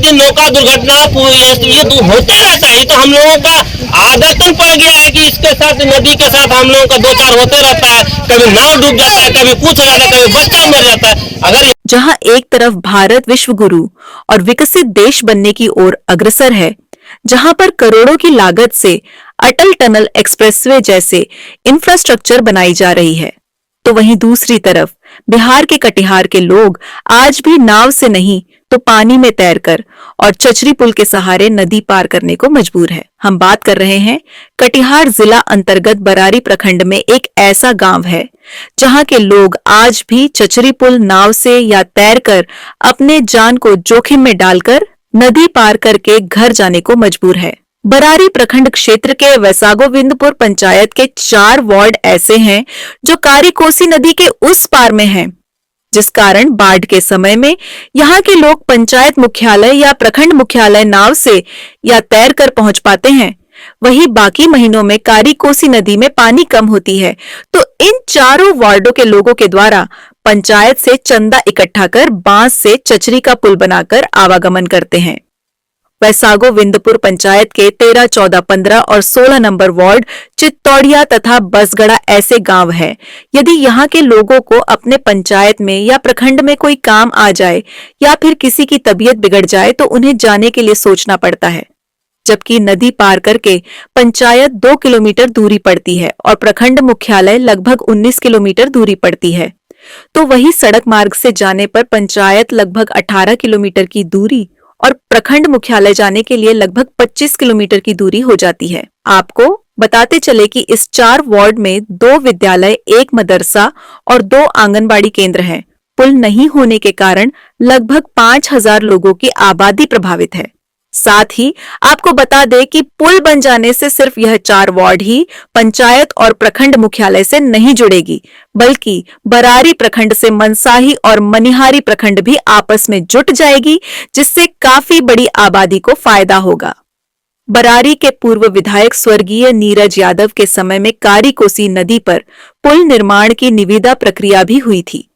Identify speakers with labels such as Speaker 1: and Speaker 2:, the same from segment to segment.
Speaker 1: कि नौका दुर्घटना ये होते रहता है। ये तो हम लोगों का आदतन पड़ गया है कि इसके साथ नदी के साथ हम लोगों का दो चार होते रहता है। कभी नाव डूब जाता है, कभी कुछ रहता है, कभी बच्चा मर जाता है। अगर
Speaker 2: जहां एक तरफ भारत विश्व गुरु और विकसित देश बनने की ओर अग्रसर है, जहां पर करोड़ों की लागत से अटल टनल एक्सप्रेसवे जैसे इंफ्रास्ट्रक्चर बनाई जा रही है, तो वहीं दूसरी तरफ बिहार के कटिहार के लोग आज भी नाव से नहीं तो पानी में तैरकर और चचरी पुल के सहारे नदी पार करने को मजबूर है। हम बात कर रहे हैं कटिहार जिला अंतर्गत बरारी प्रखंड में एक ऐसा गांव है जहां के लोग आज भी चचरी पुल नाव से या तैरकर अपने जान को जोखिम में डालकर नदी पार करके घर जाने को मजबूर है। बरारी प्रखंड क्षेत्र के वैसागोविंदपुर पंचायत के 4 वार्ड ऐसे हैं जो कारीकोसी नदी के उस पार में हैं, जिस कारण बाढ़ के समय में यहाँ के लोग पंचायत मुख्यालय या प्रखंड मुख्यालय नाव से या तैर कर पहुंच पाते हैं। वहीं बाकी महीनों में कारीकोसी नदी में पानी कम होती है, तो इन चारों वार्डों के लोगों के द्वारा पंचायत से चंदा इकट्ठा कर बांस से चचरी का पुल बनाकर आवागमन करते हैं। वैसागोविंदपुर पंचायत के 13, 14, 15 और 16 नंबर वार्ड चित्तौड़िया तथा बसगड़ा ऐसे गांव हैं। यदि यहाँ के लोगों को अपने पंचायत में या प्रखंड में कोई काम आ जाए या फिर किसी की तबीयत बिगड़ जाए तो उन्हें जाने के लिए सोचना पड़ता है, जबकि नदी पार करके पंचायत 2 किलोमीटर दूरी पड़ती है और प्रखंड मुख्यालय लगभग 19 किलोमीटर दूरी पड़ती है। तो वही सड़क मार्ग से जाने पर पंचायत लगभग 18 किलोमीटर की दूरी और प्रखंड मुख्यालय जाने के लिए लगभग 25 किलोमीटर की दूरी हो जाती है। आपको बताते चले कि इस 4 वार्ड में 2 विद्यालय, 1 मदरसा और 2 आंगनबाड़ी केंद्र हैं। पुल नहीं होने के कारण लगभग 5000 लोगों की आबादी प्रभावित है। साथ ही आपको बता दें कि पुल बन जाने से सिर्फ यह 4 वार्ड ही पंचायत और प्रखंड मुख्यालय से नहीं जुड़ेगी, बल्कि बरारी प्रखंड से मनसाही और मनिहारी प्रखंड भी आपस में जुट जाएगी, जिससे काफी बड़ी आबादी को फायदा होगा। बरारी के पूर्व विधायक स्वर्गीय नीरज यादव के समय में कारीकोसी नदी पर पुल निर्माण की निविदा प्रक्रिया भी हुई थी,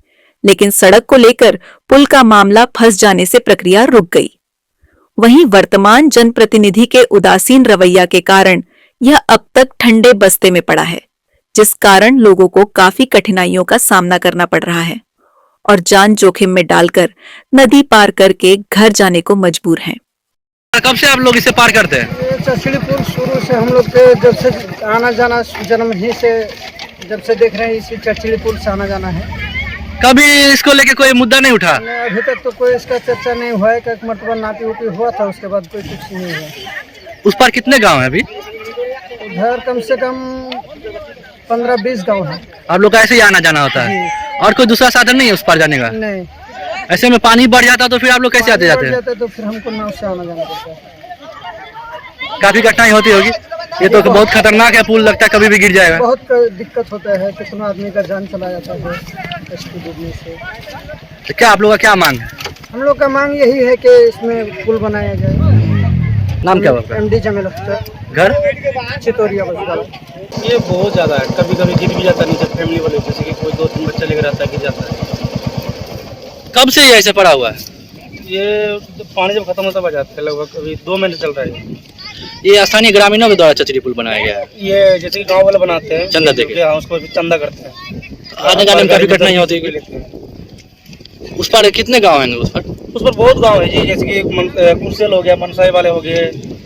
Speaker 2: लेकिन सड़क को लेकर पुल का मामला फंस जाने से प्रक्रिया रुक गई। वहीं वर्तमान जनप्रतिनिधि के उदासीन रवैया के कारण यह अब तक ठंडे बस्ते में पड़ा है, जिस कारण लोगों को काफी कठिनाइयों का सामना करना पड़ रहा है और जान जोखिम में डालकर नदी पार करके घर जाने को मजबूर हैं।
Speaker 3: कब से आप लोग इसे पार करते हैं?
Speaker 4: चचरी पुल शुरू से हम लोग के जब से आना जाना जन्म ही से जब से देख रहे हैं, इसी चचरी पुल से आना जाना है।
Speaker 3: कभी इसको लेके कोई मुद्दा नहीं उठा?
Speaker 4: अभी तक तो कोई इसका चर्चा नहीं हुआ है। एक मरतबा नापी उपी हुआ था, उसके बाद कोई कुछ नहीं हुआ।
Speaker 3: उस पार कितने गांव हैं अभी?
Speaker 4: उधर कम से कम 15-20 गांव है।
Speaker 3: आप लोग का ऐसे ही आना जाना होता है और कोई दूसरा साधन नहीं है उस पार जाने का?
Speaker 4: नहीं।
Speaker 3: ऐसे में पानी बढ़ जाता तो फिर आप लोग कैसे आते जाते हैं?
Speaker 4: तो फिर हमको नाव से आना जाना पड़ता है।
Speaker 3: काफी कठिनाई होती होगी। ये तो बहुत खतरनाक है पुल, लगता है कभी भी गिर जाएगा।
Speaker 4: बहुत दिक्कत होता है, कितना आदमी का जान चला जाता है इसको डूबने से।
Speaker 3: तो क्या आप लोग का क्या मांग है?
Speaker 4: हम लोग का मांग यही है कि इसमें पुल बनाया जाए।
Speaker 3: नाम क्या आपका?
Speaker 4: MD जमील अख्तर,
Speaker 3: घर
Speaker 4: चितौड़िया बसगड़ा।
Speaker 5: ये बहुत ज़्यादा है, कभी कभी गिर भी जाता है नीचे फैमिली वाले, जैसे कि कोई 2-3 बच्चे लेकर आता है, गिर जाता है।
Speaker 3: कब से ये ऐसे पड़ा हुआ है?
Speaker 5: ये पानी जब खत्म होता जाता है, लगभग अभी 2 महीने चल रहा है।
Speaker 3: ये स्थानीय ग्रामीणों के द्वारा चचरी पुल बनाया गया है।
Speaker 5: ये जैसे कि गांव वाले बनाते हैं,
Speaker 3: चंदा देके।
Speaker 5: हाँ, उसको चंदा करते हैं।
Speaker 3: आने जाने में काफी कठिनाई होती है। उस पर कितने गांव हैं? उस पर
Speaker 5: बहुत गांव है जी, जैसे कि कुर्सेल हो गया, मनसाई वाले हो गए,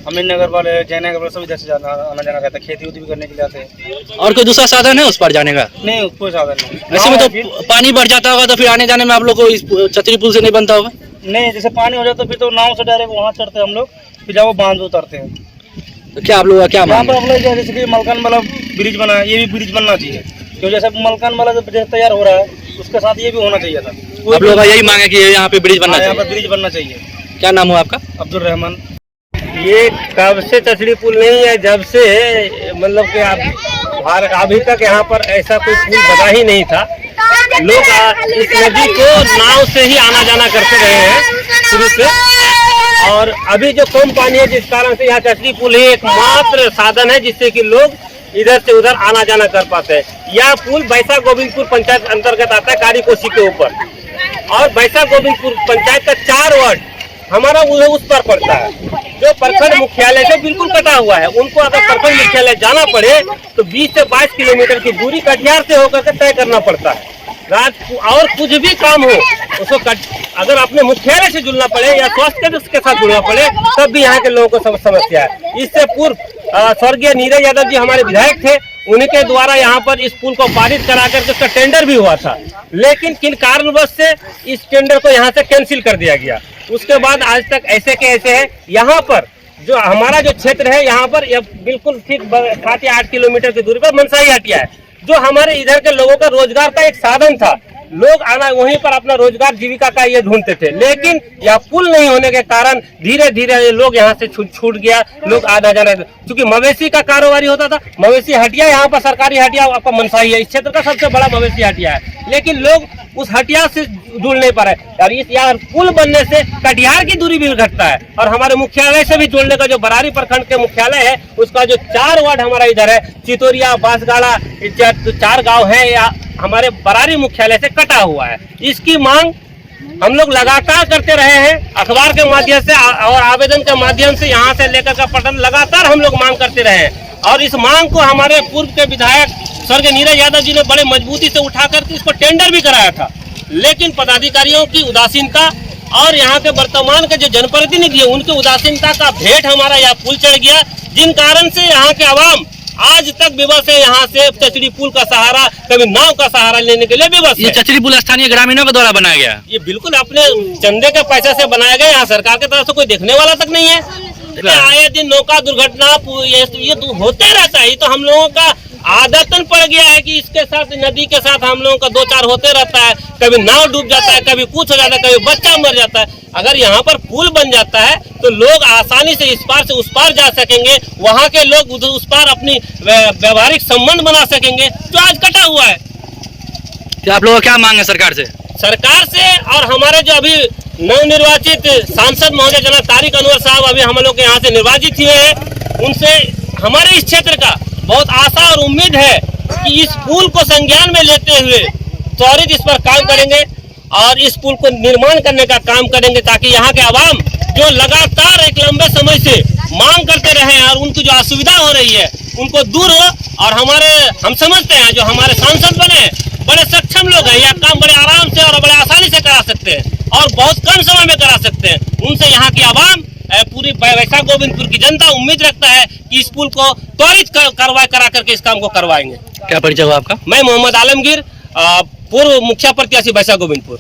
Speaker 5: अमीन नगर वाले, जयनगर वाले, सब इधर से आना जाना रहता है। खेती उती भी करने के लिए आते हैं।
Speaker 3: और कोई दूसरा साधन है उस पर जाने का?
Speaker 5: नहीं, कोई साधन नहीं।
Speaker 3: ऐसे में तो पानी बढ़ जाता होगा, तो फिर आने जाने में आप लोग को इस चचरी पुल से नहीं बनता होगा?
Speaker 5: नहीं, जैसे पानी हो जाता तो फिर तो नाव से डायरेक्ट वहाँ चढ़ते हैं हम लोग, फिर जब वो बांध उतरते हैं।
Speaker 3: तो क्या आप लोग का क्या मांग
Speaker 5: यहाँ
Speaker 3: है?
Speaker 5: पर हम लोग जैसे कि मलकान वाला ब्रिज बना है, ये भी ब्रिज बनना चाहिए, क्योंकि जैसे मलकान वाला जो ब्रिज तैयार हो रहा है उसके साथ ये भी होना चाहिए था।
Speaker 3: आप लोग का यही मांग है कि यहाँ पे ब्रिज बनना
Speaker 5: यहाँ
Speaker 3: चाहिए?
Speaker 5: पर ब्रिज बनना चाहिए।
Speaker 3: क्या नाम हुआ आपका?
Speaker 5: अब्दुल रहमान।
Speaker 6: ये कब से चचरी पुल नहीं है, जब से मतलब कि अभी तक यहाँ पर ऐसा कोई पुल बना ही नहीं था। लोग इस नदी को नाव से ही आना जाना करते रहे हैं शुरू से, और अभी जो कम पानी है जिस कारण से यहाँ चचरी पुल ही एकमात्र साधन है जिससे कि लोग इधर से उधर आना जाना कर पाते हैं। यह पुल वैसागोविंदपुर पंचायत अंतर्गत आता है कारीकोसी के ऊपर, और वैसागोविंदपुर पंचायत का 4 वार्ड हमारा उस पर पड़ता है, जो प्रखंड मुख्यालय से बिल्कुल कटा हुआ है। उनको अगर प्रखंड मुख्यालय जाना पड़े तो 20 से 22 किलोमीटर की दूरी कटिहार से होकर के तय करना पड़ता है। और कुछ भी काम हो उसको अगर अपने मुख्यालय से जुड़ना पड़े या स्वास्थ्य केंद्र के साथ जुड़ना पड़े तब भी यहाँ के लोगों को समस्या है। इससे पूर्व स्वर्गीय नीरज यादव जी हमारे विधायक थे, उनके द्वारा यहाँ पर इस पुल को पारित करा करके उसका टेंडर भी हुआ था, लेकिन किन कारणवश से इस टेंडर को यहाँ से कैंसिल कर दिया गया। उसके बाद आज तक ऐसे के ऐसे है। यहाँ पर जो हमारा जो क्षेत्र है यहाँ पर बिल्कुल ठीक 7 या 8 किलोमीटर की दूरी पर मनसाही हटिया है, जो हमारे इधर के लोगों का रोजगार का एक साधन था। लोग आना वहीं पर अपना रोजगार जीविका का ये ढूंढते थे, लेकिन यह पुल नहीं होने के कारण धीरे धीरे लोग यहाँ से छूट गया, लोग आना जाना। क्योंकि मवेशी का कारोबारी होता था, मवेशी हटिया यहाँ पर सरकारी हटिया आपका मनसाही है, इस क्षेत्र का सबसे बड़ा मवेशी हटिया है, लेकिन लोग उस हटिया से जुड़ नहीं पा रहे। और इस यार पुल बनने से कटिहार की दूरी भी घटता है और हमारे मुख्यालय से भी जुड़ने का जो बरारी प्रखंड के मुख्यालय है उसका जो 4 वार्ड हमारा इधर है, चितोरिया, बांसगाड़ा, 4 गांव है या हमारे बरारी मुख्यालय से कटा हुआ है। इसकी मांग हम लोग लगातार करते रहे हैं, अखबार के माध्यम से और आवेदन के माध्यम से यहाँ से लेकर का पटन लगातार हम लोग मांग करते रहे हैं। और इस मांग को हमारे पूर्व के विधायक स्वर्गीय नीरज यादव जी ने बड़े मजबूती से उठा करके इसको टेंडर भी कराया था, लेकिन पदाधिकारियों की उदासीनता और यहाँ के वर्तमान के जो जनप्रतिनिधि है उनकी उदासीनता का भेंट हमारा यह पुल चढ़ गया, जिन कारण से यहाँ के आवाम आज तक विवश है। यहाँ से चचड़ी पुल का सहारा, कभी नाव का सहारा लेने के लिए विवश है।
Speaker 3: ये चचड़ी पुल स्थानीय ग्रामीणों के द्वारा बनाया गया,
Speaker 1: ये बिल्कुल अपने चंदे के पैसे से बनाया गया, यहाँ सरकार की तरफ से कोई देखने वाला तक नहीं है। आए दिन नौका दुर्घटना ये तो होते रहता है, ये तो हम लोगों का आदतन पड़ गया है कि इसके साथ नदी के साथ हम लोगों का 2-4 होते रहता है। कभी नाव डूब जाता है, कभी कुछ हो जाता है, कभी बच्चा मर जाता है। अगर यहाँ पर पुल बन जाता है तो लोग आसानी से इस पार से उस पार जा सकेंगे, वहाँ के लोग उस पार अपनी व्यवहारिक संबंध बना सकेंगे, जो आज कटा हुआ है।
Speaker 3: तो आप लोगों को क्या मांग है सरकार से?
Speaker 1: सरकार से और हमारे जो अभी नवनिर्वाचित सांसद महोदय जनाब तारिक अनवर साहब अभी हम लोग के यहाँ से निर्वाचित हुए हैं, उनसे हमारे इस क्षेत्र का बहुत आशा और उम्मीद है कि इस पुल को संज्ञान में लेते हुए त्वरित इस पर काम करेंगे और इस पुल को निर्माण करने का काम करेंगे, ताकि यहाँ के आवाम जो लगातार एक लंबे समय से मांग करते रहे और उनको जो असुविधा हो रही है उनको दूर हो। और हम समझते हैं जो हमारे सांसद बने बड़े सक्षम लोग हैं, यह काम बड़े आराम से और बड़े आसानी से करा सकते हैं और बहुत कम समय में करा सकते हैं। उनसे यहाँ की आवाम, पूरी वैशाख गोविंदपुर की जनता उम्मीद रखता है कि इस पुल को त्वरित कार्रवाई करा करके इस काम को करवाएंगे।
Speaker 3: क्या परिचय हुआ आपका?
Speaker 1: मैं मोहम्मद आलमगीर, पूर्व मुखिया प्रत्याशी वैशाख गोविंदपुर।